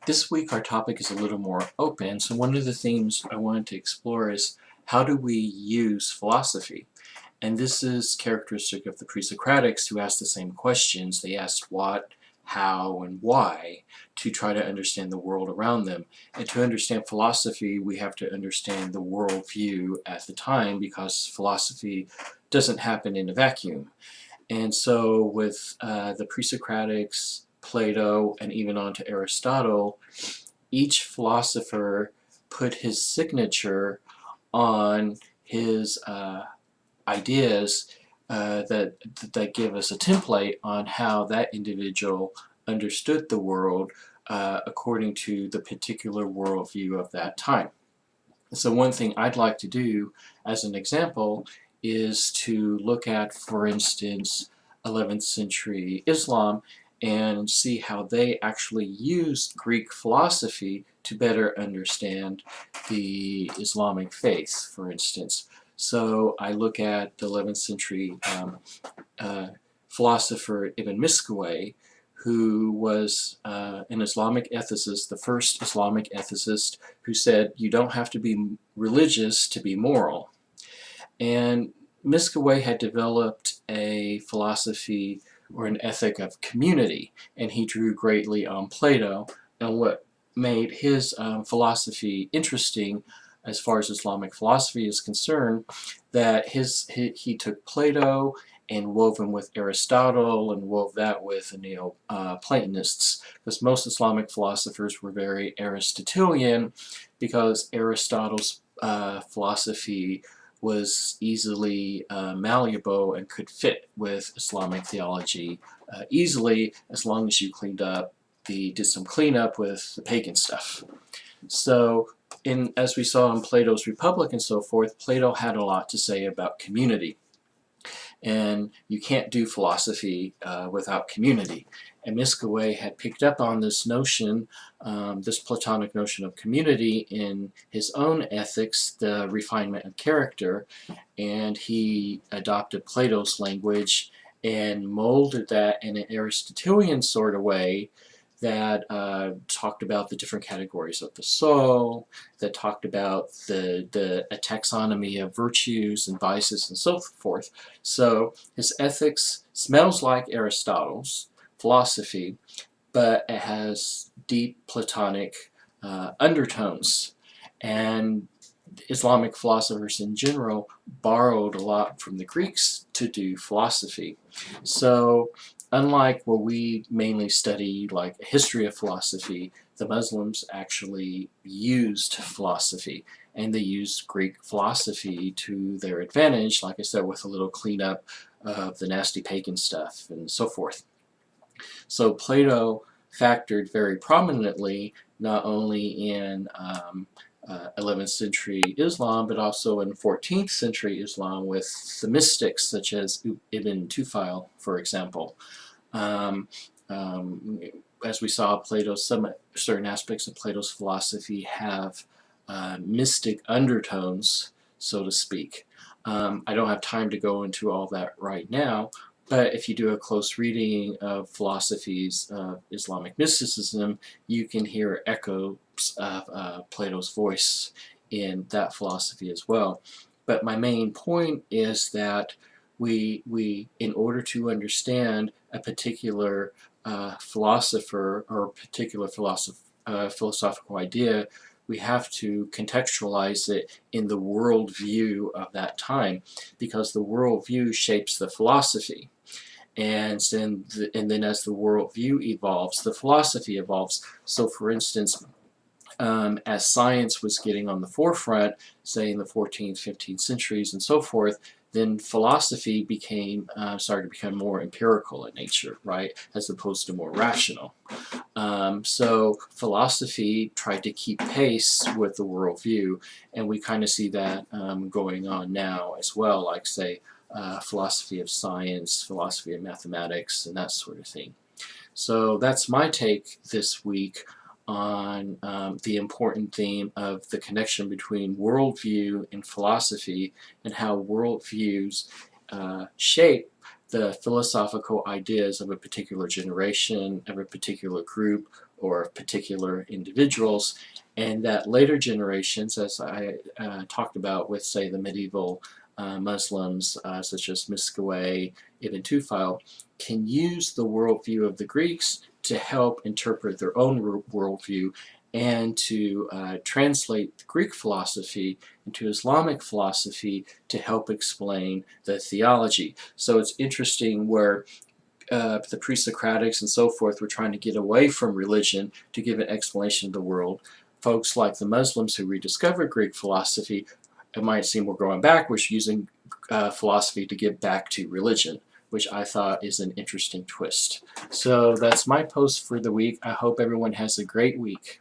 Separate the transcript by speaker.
Speaker 1: This week our topic is a little more open, so one of the themes I wanted to explore is how do we use philosophy? And this is characteristic of the pre-Socratics who asked the same questions. They asked what, how, and why to try to understand the world around them. And to understand philosophy, we have to understand the worldview at the time because philosophy doesn't happen in a vacuum. And so with the pre-Socratics, Plato, and even on to Aristotle, each philosopher put his signature on his ideas that give us a template on how that individual understood the world according to the particular worldview of that time. So one thing I'd like to do as an example is to look at, for instance, 11th century Islam and see how they actually used Greek philosophy to better understand the Islamic faith, for instance. So I look at the 11th century uh, philosopher Ibn Miskawayh, who was an Islamic ethicist, the first Islamic ethicist who said you don't have to be religious to be moral. And Miskawayh had developed a philosophy or an ethic of community, and he drew greatly on Plato. And what made his philosophy interesting as far as Islamic philosophy is concerned, that he took Plato and wove him with Aristotle and wove that with the Neo-Platonists, because most Islamic philosophers were very Aristotelian, because Aristotle's philosophy was easily malleable and could fit with Islamic theology easily, as long as you did some cleanup with the pagan stuff. So, as we saw in Plato's Republic and so forth, Plato had a lot to say about community. And you can't do philosophy without community. And Miskawayh had picked up on this notion, this Platonic notion of community in his own ethics, the refinement of character, and he adopted Plato's language and molded that in an Aristotelian sort of way that talked about the different categories of the soul, that talked about a taxonomy of virtues and vices and so forth. So his ethics smells like Aristotle's philosophy, but it has deep Platonic undertones. And Islamic philosophers in general borrowed a lot from the Greeks to do philosophy. So unlike where we mainly study like a history of philosophy, the Muslims actually used philosophy, and they used Greek philosophy to their advantage, like I said, with a little cleanup of the nasty pagan stuff and so forth. So Plato factored very prominently not only in 11th century Islam, but also in 14th century Islam with the mystics such as Ibn Tufayl, for example. Um, um, as we saw, certain aspects of Plato's philosophy have mystic undertones, so to speak. I don't have time to go into all that right now, but if you do a close reading of philosophies of Islamic mysticism, you can hear echoes of Plato's voice in that philosophy as well. But my main point is that in order to understand a particular philosopher or a particular philosophical idea, we have to contextualize it in the worldview of that time, because the worldview shapes the philosophy. And then as the worldview evolves, the philosophy evolves. So for instance, as science was getting on the forefront, say in the 14th, 15th centuries and so forth, then philosophy started to become more empirical in nature, right, as opposed to more rational. So philosophy tried to keep pace with the worldview, and we kind of see that going on now as well, like say philosophy of science, philosophy of mathematics, and that sort of thing. So that's my take this week on the important theme of the connection between worldview and philosophy, and how worldviews shape the philosophical ideas of a particular generation, of a particular group, or particular individuals, and that later generations, as I talked about with, say, the medieval Muslims, such as Miskawayh, Ibn Tufayl, can use the worldview of the Greeks to help interpret their own worldview and to translate Greek philosophy into Islamic philosophy to help explain the theology. So it's interesting where the pre-Socratics and so forth were trying to get away from religion to give an explanation of the world. Folks like the Muslims who rediscovered Greek philosophy, it might seem we're going backwards, using philosophy to get back to religion, which I thought is an interesting twist. So that's my post for the week. I hope everyone has a great week.